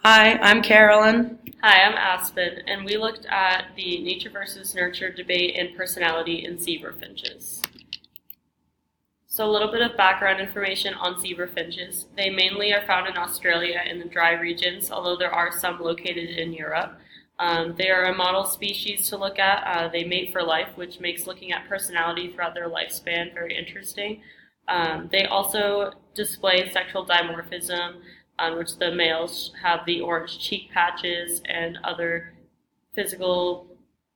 Hi, I'm Carolyn. Hi, I'm Aspen, and we looked at the nature versus nurture debate in personality in zebra finches. So, a little bit of background information on zebra finches. They mainly are found in Australia in the dry regions, although there are some located in Europe. They are a model species to look at. They mate for life, which makes looking at personality throughout their lifespan very interesting. They also display sexual dimorphism, on which the males have the orange cheek patches and other physical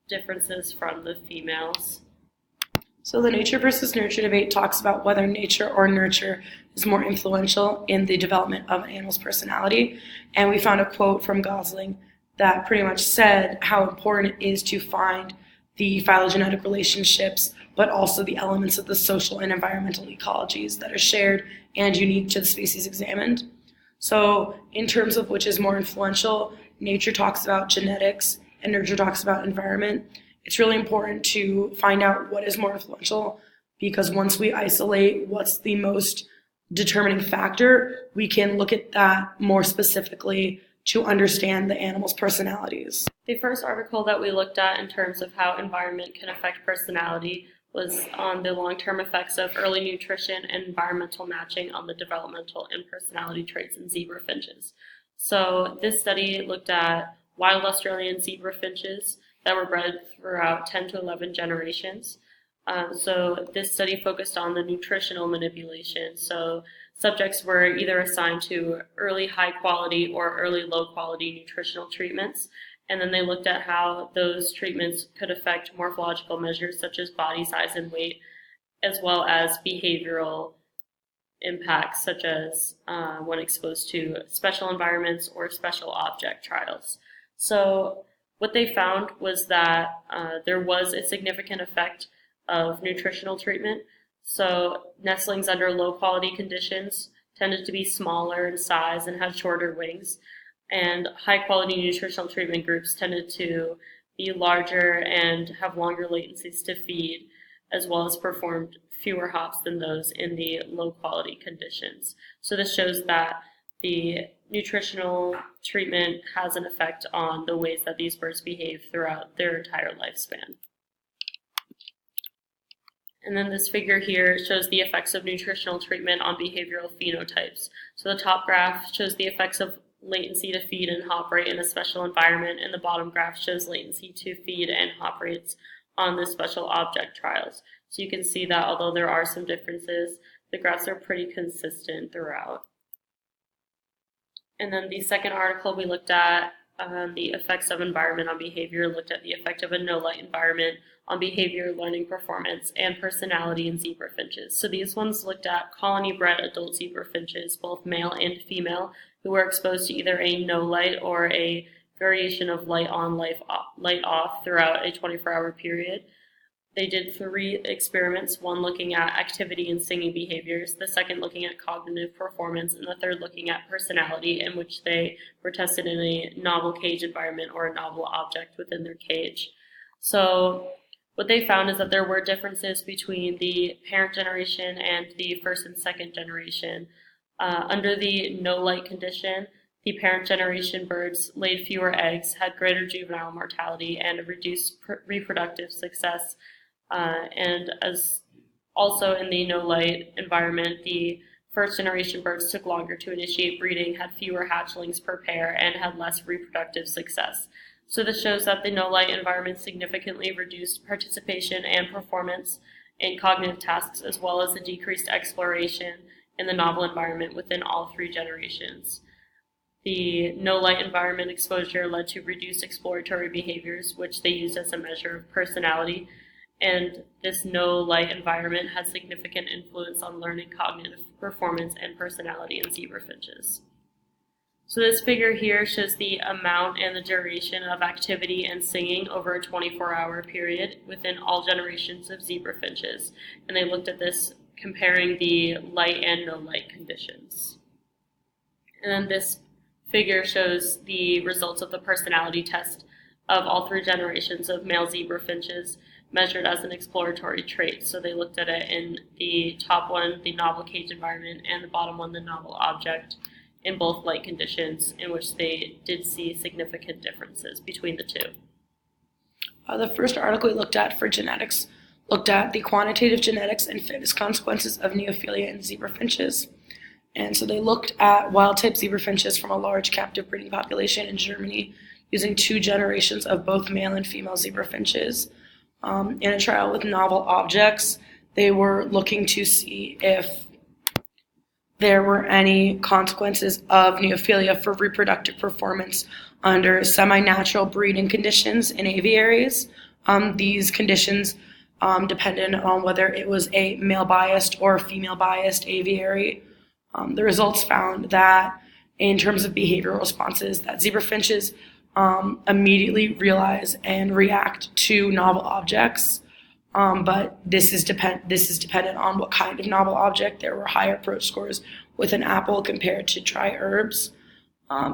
differences from the females. So, the nature versus nurture debate talks about whether nature or nurture is more influential in the development of an animal's personality. And we found a quote from Gosling that pretty much said how important it is to find the phylogenetic relationships, but also the elements of the social and environmental ecologies that are shared and unique to the species examined. So, in terms of which is more influential, nature talks about genetics and nurture talks about environment. It's really important to find out what is more influential because once we isolate what's the most determining factor, we can look at that more specifically to understand the animal's personalities. The first article that we looked at in terms of how environment can affect personality was on the long-term effects of early nutrition and environmental matching on the developmental and personality traits in zebra finches. So this study looked at wild Australian zebra finches that were bred throughout 10 to 11 generations. So this study focused on the nutritional manipulation. So subjects were either assigned to early high quality or early low quality nutritional treatments. And then they looked at how those treatments could affect morphological measures such as body size and weight, as well as behavioral impacts such as when exposed to special environments or special object trials. So what they found was that there was a significant effect of nutritional treatment. So nestlings under low quality conditions tended to be smaller in size and had shorter wings, and high quality nutritional treatment groups tended to be larger and have longer latencies to feed, as well as performed fewer hops than those in the low quality conditions. So this shows that the nutritional treatment has an effect on the ways that these birds behave throughout their entire lifespan. And then this figure here shows the effects of nutritional treatment on behavioral phenotypes. So the top graph shows the effects of latency to feed and hop rate in a special environment, and the bottom graph shows latency to feed and hop rates on the special object trials. So you can see that although there are some differences, the graphs are pretty consistent throughout. And then the second article we looked at the effects of environment on behavior, looked at the effect of a no-light environment on behavior, learning performance, and personality in zebra finches. So these ones looked at colony-bred adult zebra finches, both male and female, who were exposed to either a no-light or a variation of light on, light off throughout a 24-hour period. They did 3 experiments, one looking at activity and singing behaviors, the second looking at cognitive performance, and the third looking at personality, in which they were tested in a novel cage environment or a novel object within their cage. So what they found is that there were differences between the parent generation and the first and second generation. Under the no-light condition, the parent generation birds laid fewer eggs, had greater juvenile mortality, and a reduced reproductive success. And as also in the no-light environment, the first generation birds took longer to initiate breeding, had fewer hatchlings per pair, and had less reproductive success. So this shows that the no-light environment significantly reduced participation and performance in cognitive tasks, as well as the decreased exploration in the novel environment within all 3 generations. The no-light environment exposure led to reduced exploratory behaviors, which they used as a measure of personality, and this no-light environment has significant influence on learning, cognitive performance, and personality in zebra finches. So this figure here shows the amount and the duration of activity and singing over a 24-hour period within all generations of zebra finches, and they looked at this comparing the light and no-light conditions. And then this figure shows the results of the personality test of all 3 generations of male zebra finches measured as an exploratory trait. So they looked at it in the top one, the novel cage environment, and the bottom one, the novel object in both light conditions, in which they did see significant differences between the two. The first article we looked at for genetics looked at the quantitative genetics and fitness consequences of neophilia in zebra finches. And so they looked at wild-type zebra finches from a large captive breeding population in Germany using 2 generations of both male and female zebra finches. In a trial with novel objects, they were looking to see if there were any consequences of neophilia for reproductive performance under semi-natural breeding conditions in aviaries. These conditions depended on whether it was a male-biased or female-biased aviary. The results found that in terms of behavioral responses, that zebra finches immediately realize and react to novel objects. But this is dependent on what kind of novel object. There were higher approach scores with an apple compared to dry herbs.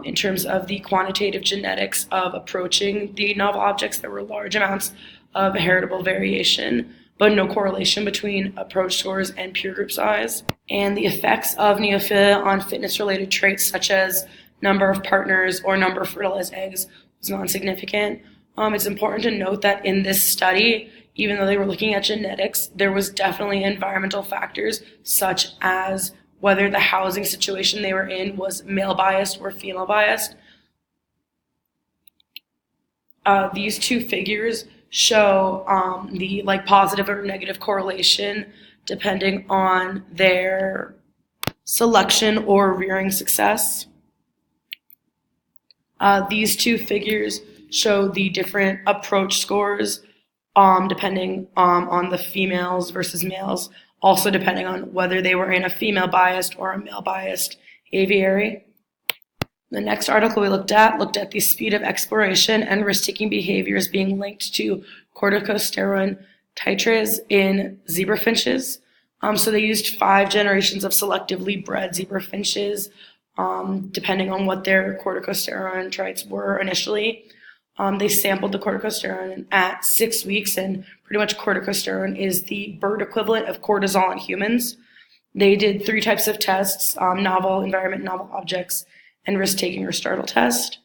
In terms of the quantitative genetics of approaching the novel objects, there were large amounts of heritable variation, but no correlation between approach scores and peer group size. And the effects of neophilia on fitness-related traits such as number of partners or number of fertilized eggs was non-significant. It's important to note that in this study, even though they were looking at genetics, there was definitely environmental factors such as whether the housing situation they were in was male biased or female biased. These 2 figures show the positive or negative correlation depending on their selection or rearing success. These 2 figures show the different approach scores depending on the females versus males, also depending on whether they were in a female-biased or a male-biased aviary. The next article we looked at the speed of exploration and risk-taking behaviors being linked to corticosteroid titres in zebra finches. So they used 5 generations of selectively bred zebra finches, depending on what their corticosteroid traits were initially. They sampled the corticosteroid at 6 weeks, and pretty much corticosteroid is the bird equivalent of cortisol in humans. They did 3 types of tests, novel environment, novel objects, and risk-taking or startle test.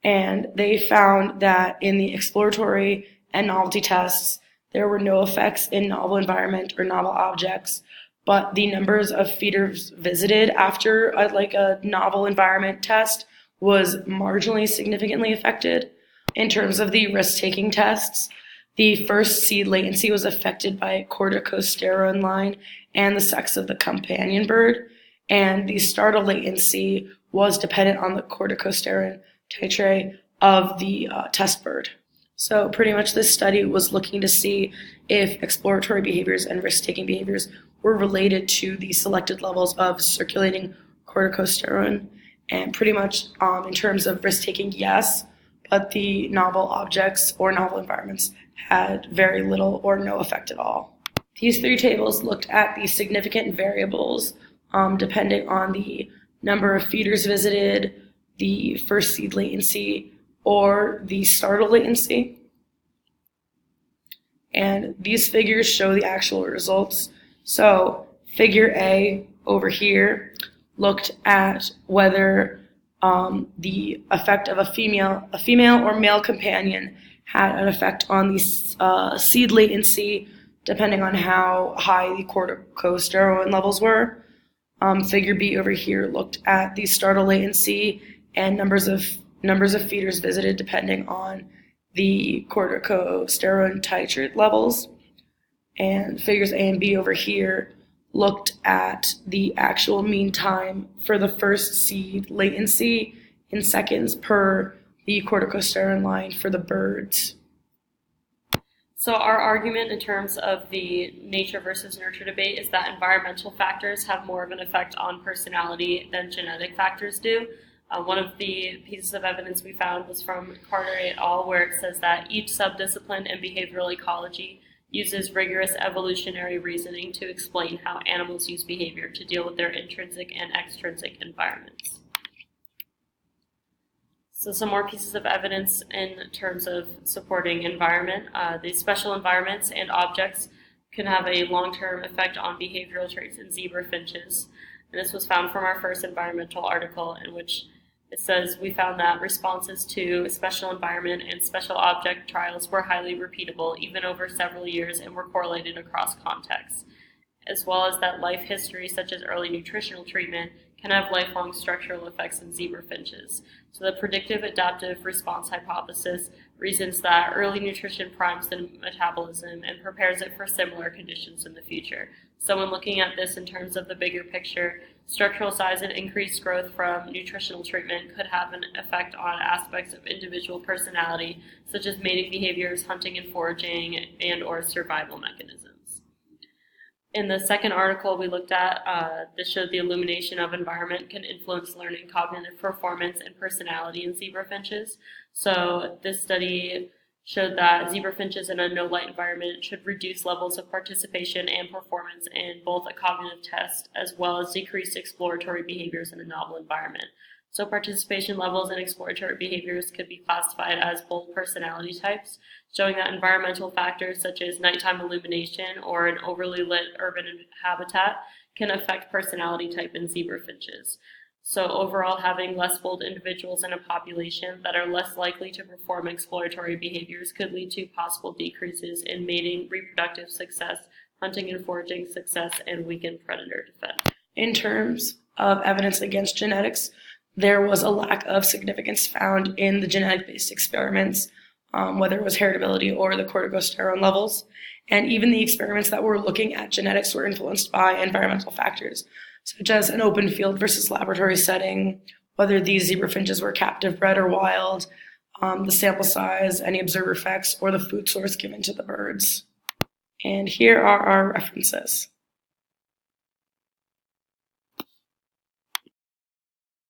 And they found that in the exploratory and novelty tests, there were no effects in novel environment or novel objects, but the numbers of feeders visited after a novel environment test was marginally significantly affected. In terms of the risk-taking tests, the first seed latency was affected by corticosteroid line and the sex of the companion bird, and the startle latency was dependent on the corticosteroid titrate of the test bird. So pretty much this study was looking to see if exploratory behaviors and risk-taking behaviors were related to the selected levels of circulating corticosteroid. And pretty much in terms of risk-taking, yes, but the novel objects or novel environments had very little or no effect at all. These 3 tables looked at the significant variables depending on the number of feeders visited, the first seed latency, or the startle latency. And these figures show the actual results. So figure A over here looked at whether the effect of a female or male companion had an effect on the seed latency depending on how high the corticosteroid levels were. Figure B over here looked at the startle latency and numbers of feeders visited depending on the corticosteroid titrate levels. And figures A and B over here looked at the actual mean time for the first seed latency in seconds per the corticosteroid line for the birds. So our argument in terms of the nature versus nurture debate is that environmental factors have more of an effect on personality than genetic factors do. One of the pieces of evidence we found was from Carter et al., where it says that each subdiscipline in behavioral ecology uses rigorous evolutionary reasoning to explain how animals use behavior to deal with their intrinsic and extrinsic environments. So some more pieces of evidence in terms of supporting environment. These special environments and objects can have a long-term effect on behavioral traits in zebra finches. And this was found from our first environmental article, in which it says we found that responses to special environment and special object trials were highly repeatable, even over several years, and were correlated across contexts, as well as that life history, such as early nutritional treatment, can have lifelong structural effects in zebra finches. So the predictive adaptive response hypothesis reasons that early nutrition primes the metabolism and prepares it for similar conditions in the future. So when looking at this in terms of the bigger picture, structural size and increased growth from nutritional treatment could have an effect on aspects of individual personality, such as mating behaviors, hunting and foraging, and or survival mechanisms. In the second article we looked at, this showed the illumination of environment can influence learning, cognitive performance, and personality in zebra finches. So this study showed that zebra finches in a no-light environment should reduce levels of participation and performance in both a cognitive test as well as decreased exploratory behaviors in a novel environment. So participation levels and exploratory behaviors could be classified as both personality types, showing that environmental factors such as nighttime illumination or an overly lit urban habitat can affect personality type in zebra finches. So overall, having less bold individuals in a population that are less likely to perform exploratory behaviors could lead to possible decreases in mating, reproductive success, hunting and foraging success, and weakened predator defense. In terms of evidence against genetics, there was a lack of significance found in the genetic-based experiments, whether it was heritability or the corticosterone levels. And even the experiments that were looking at genetics were influenced by environmental factors, such as an open field versus laboratory setting, whether these zebra finches were captive bred or wild, the sample size, any observer effects, or the food source given to the birds. And here are our references.